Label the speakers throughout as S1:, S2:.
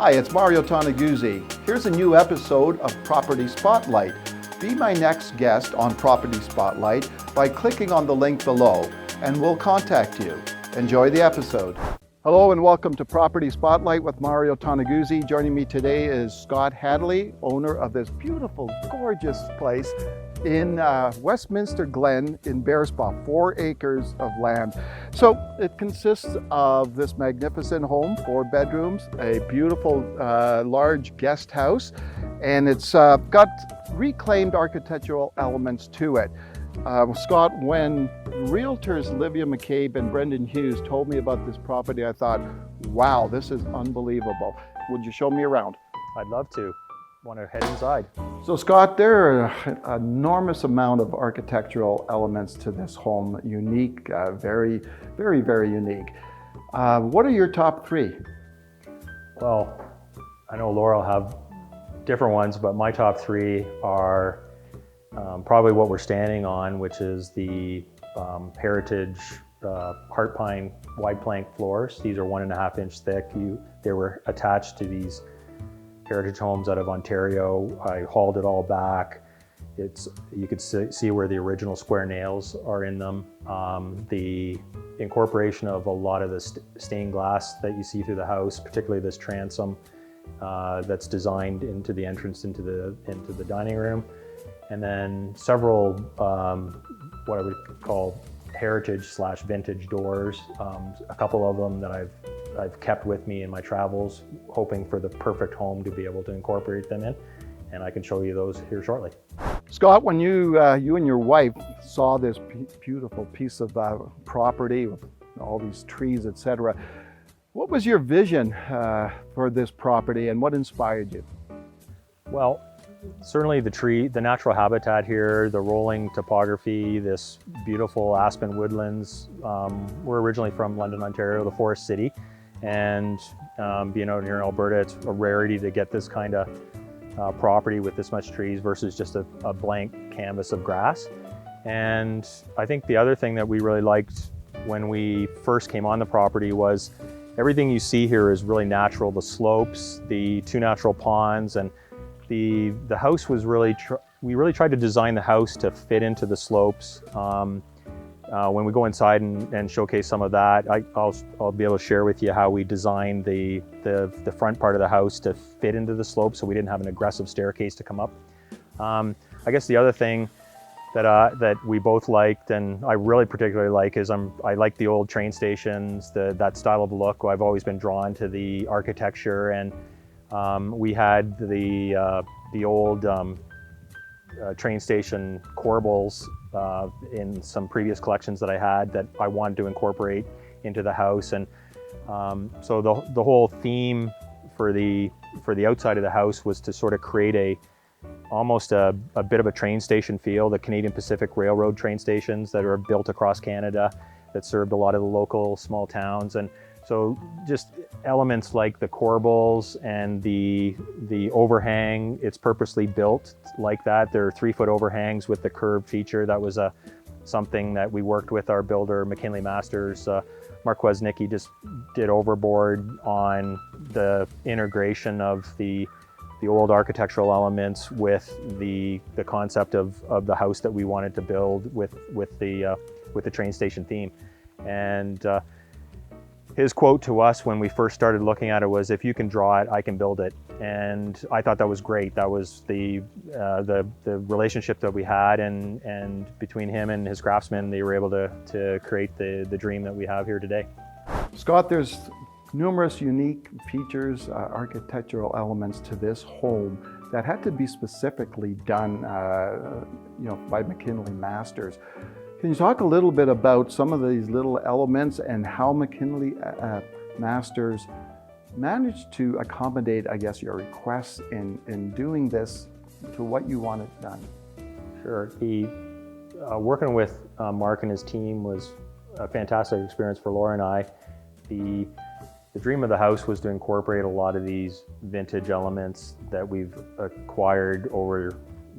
S1: Hi, it's Mario Toneguzzi. Here's a new episode of Property Spotlight. Be my next guest on Property Spotlight by clicking on the link below, and we'll contact you. Enjoy the episode. Hello and welcome to Property Spotlight with Mario Toneguzzi. Joining me today is Scott Hadley, owner of this beautiful, gorgeous place in Westminster Glen in Bearspaw, 4 acres of land. So it consists of this magnificent home, 4 bedrooms, a beautiful large guest house, and it's got reclaimed architectural elements to it. Scott, when realtors Livia McCabe and Brendan Hughes told me about this property, I thought, wow, this is unbelievable. Would you show me around?
S2: I'd love to. Want to head inside.
S1: So Scott, there are an enormous amount of architectural elements to this home. Unique, very unique. What are your top 3?
S2: Well, I know Laura will have different ones, but my top 3 are probably what we're standing on, which is the heritage heart pine wide plank floors. These are 1.5 inch thick. They were attached to these heritage homes out of Ontario. I hauled it all back. You could see where the original square nails are in them. The incorporation of a lot of the stained glass that you see through the house, particularly this transom that's designed into the entrance into the dining room, and then several what I would call heritage/vintage doors. A couple of them that I've kept with me in my travels, hoping for the perfect home to be able to incorporate them in, and I can show you those here shortly.
S1: Scott, when you and your wife saw this beautiful piece of property with all these trees, etc., what was your vision for this property and what inspired you?
S2: Well, certainly the natural habitat here, the rolling topography, this beautiful aspen woodlands. We're originally from London, Ontario, the Forest City, and being out here in Alberta, it's a rarity to get this kind of property with this much trees versus just a blank canvas of grass. And I think the other thing that we really liked when we first came on the property was everything you see here is really natural. The slopes, the 2 natural ponds, and the house was we really tried to design the house to fit into the slopes. When we go inside and showcase some of that, I'll be able to share with you how we designed the front part of the house to fit into the slope, so we didn't have an aggressive staircase to come up. I guess the other thing that we both liked, and I really particularly like, is I like the old train stations, that style of look. I've always been drawn to the architecture, and we had the old train station corbels in some previous collections that I had that I wanted to incorporate into the house. And so the whole theme for the outside of the house was to sort of create almost a bit of a train station feel, the Canadian Pacific Railroad train stations that are built across Canada that served a lot of the local small towns. And so just elements like the corbels and the overhang, it's purposely built like that. There are 3-foot overhangs with the curved feature. That was something that we worked with our builder, McKinley Masters. Mark Wesnicki just did overboard on the integration of the old architectural elements with the concept of the house that we wanted to build with the train station theme. And his quote to us when we first started looking at it was, "If you can draw it, I can build it." And I thought that was great. That was the relationship that we had, and between him and his craftsmen, they were able to create the dream that we have here today.
S1: Scott, there's numerous unique features, architectural elements to this home that had to be specifically done by McKinley Masters. Can you talk a little bit about some of these little elements and how McKinley Masters managed to accommodate, I guess, your requests in doing this to what you wanted done?
S2: Sure. Working with Mark and his team was a fantastic experience for Laura and I. The dream of the house was to incorporate a lot of these vintage elements that we've acquired over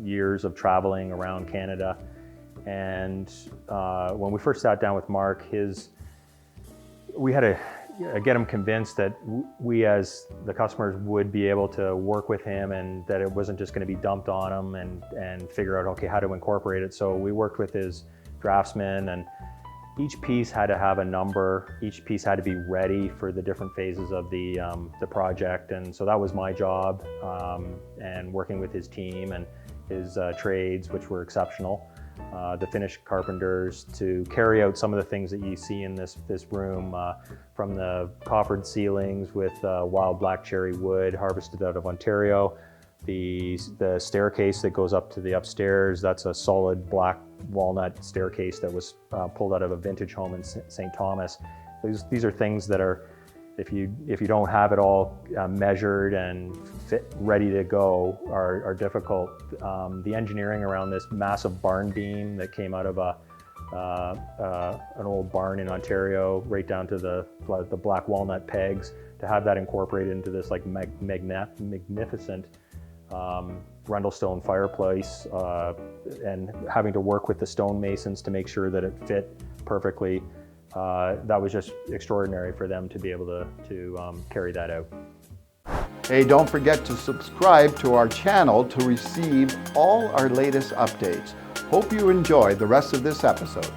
S2: years of traveling around Canada. And when we first sat down with Mark, we had a get him convinced that we as the customers would be able to work with him, and that it wasn't just going to be dumped on him, and figure out, okay, how to incorporate it. So we worked with his draftsman, and each piece had to have a number. Each piece had to be ready for the different phases of the project. And so that was my job, and working with his team and his trades, which were exceptional. The Finnish carpenters, to carry out some of the things that you see in this room, from the coffered ceilings with wild black cherry wood harvested out of Ontario. The staircase that goes up to the upstairs, that's a solid black walnut staircase that was pulled out of a vintage home in St. Thomas. These are things that are, if you don't have it all measured and fit, ready to go, are difficult. The engineering around this massive barn beam that came out of an old barn in Ontario, right down to the black walnut pegs, to have that incorporated into this like magnificent Rundlestone fireplace, and having to work with the stonemasons to make sure that it fit perfectly. That was just extraordinary for them to be able to carry that out.
S1: Hey, don't forget to subscribe to our channel to receive all our latest updates. Hope you enjoy the rest of this episode.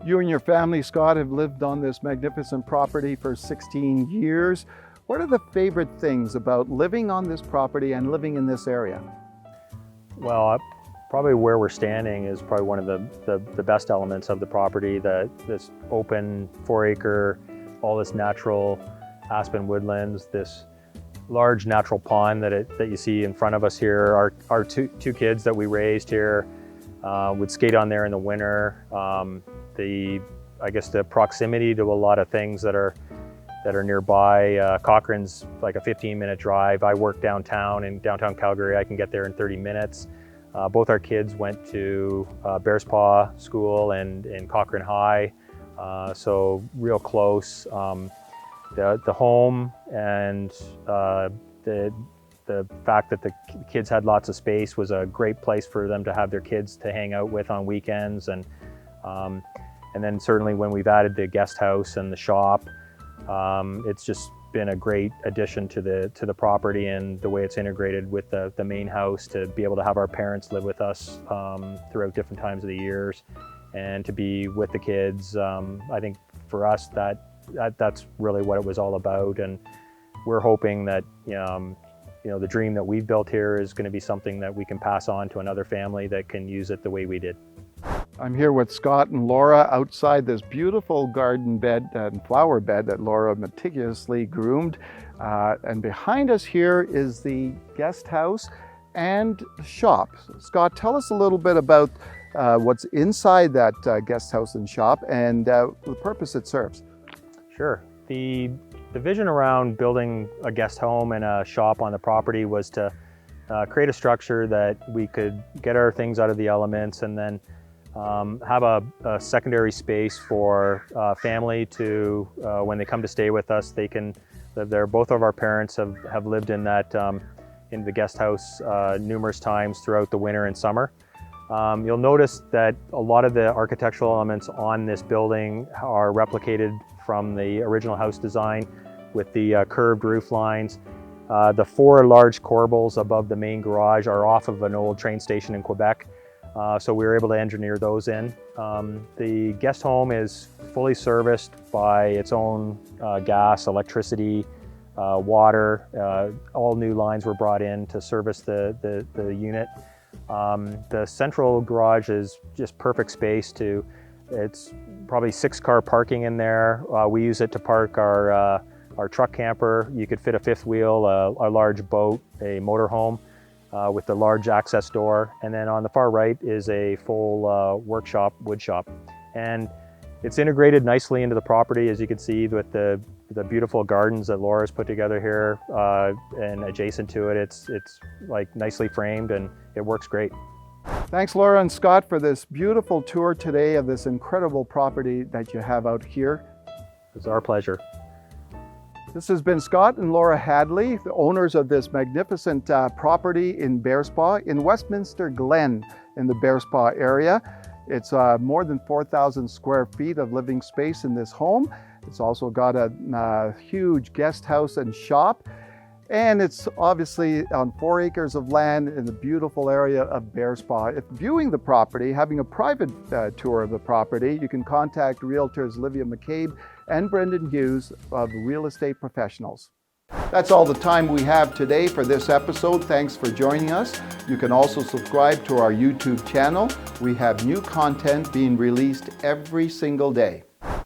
S1: You and your family, Scott, have lived on this magnificent property for 16 years. What are the favorite things about living on this property and living in this area?
S2: Well, probably where we're standing is probably one of the best elements of the property. This open 4-acre, all this natural aspen woodlands, this large natural pond that you see in front of us here. Our two kids that we raised here would skate on there in the winter. I guess the proximity to a lot of things that are nearby. Cochrane's like a 15-minute drive. I work downtown in downtown Calgary. I can get there in 30 minutes. Both our kids went to Bearspaw School and Cochrane High, so real close. The home and the fact that the kids had lots of space was a great place for them to have their kids to hang out with on weekends. And then certainly when we've added the guest house and the shop, it's just been a great addition to the property, and the way it's integrated with the main house, to be able to have our parents live with us throughout different times of the years, and to be with the kids. I think for us that's really what it was all about, and we're hoping that the dream that we've built here is going to be something that we can pass on to another family that can use it the way we did.
S1: I'm here with Scott and Laura outside this beautiful garden bed and flower bed that Laura meticulously groomed. And behind us here is the guest house and shop. Scott, tell us a little bit about what's inside that guest house and shop, and the purpose it serves.
S2: Sure. The vision around building a guest home and a shop on the property was to create a structure that we could get our things out of the elements, and then have a secondary space for family to, when they come to stay with us, they can live there. Both of our parents have lived in that in the guest house numerous times throughout the winter and summer. You'll notice that a lot of the architectural elements on this building are replicated from the original house design, with the curved roof lines. The 4 large corbels above the main garage are off of an old train station in Quebec. So we were able to engineer those in. The guest home is fully serviced by its own gas, electricity, water. All new lines were brought in to service the unit. The central garage is just perfect space it's probably 6-car parking in there. We use it to park our truck camper. You could fit a 5th wheel, a large boat, a motorhome. With the large access door, and then on the far right is a full workshop, wood shop, and it's integrated nicely into the property, as you can see, with the beautiful gardens that Laura's put together here, and adjacent to it, it's like nicely framed, and it works great.
S1: Thanks, Laura and Scott, for this beautiful tour today of this incredible property that you have out here.
S2: It's our pleasure.
S1: This has been Scott and Laura Hadley, the owners of this magnificent property in Bearspaw, in Westminster Glen, in the Bearspaw area. It's more than 4,000 square feet of living space in this home, It's also got a huge guest house and shop. And it's obviously on 4 acres of land in the beautiful area of Bearspaw. If viewing the property, having a private tour of the property, you can contact realtors Livia McCabe and Brendan Hughes of Real Estate Professionals. That's all the time we have today for this episode. Thanks for joining us. You can also subscribe to our YouTube channel. We have new content being released every single day.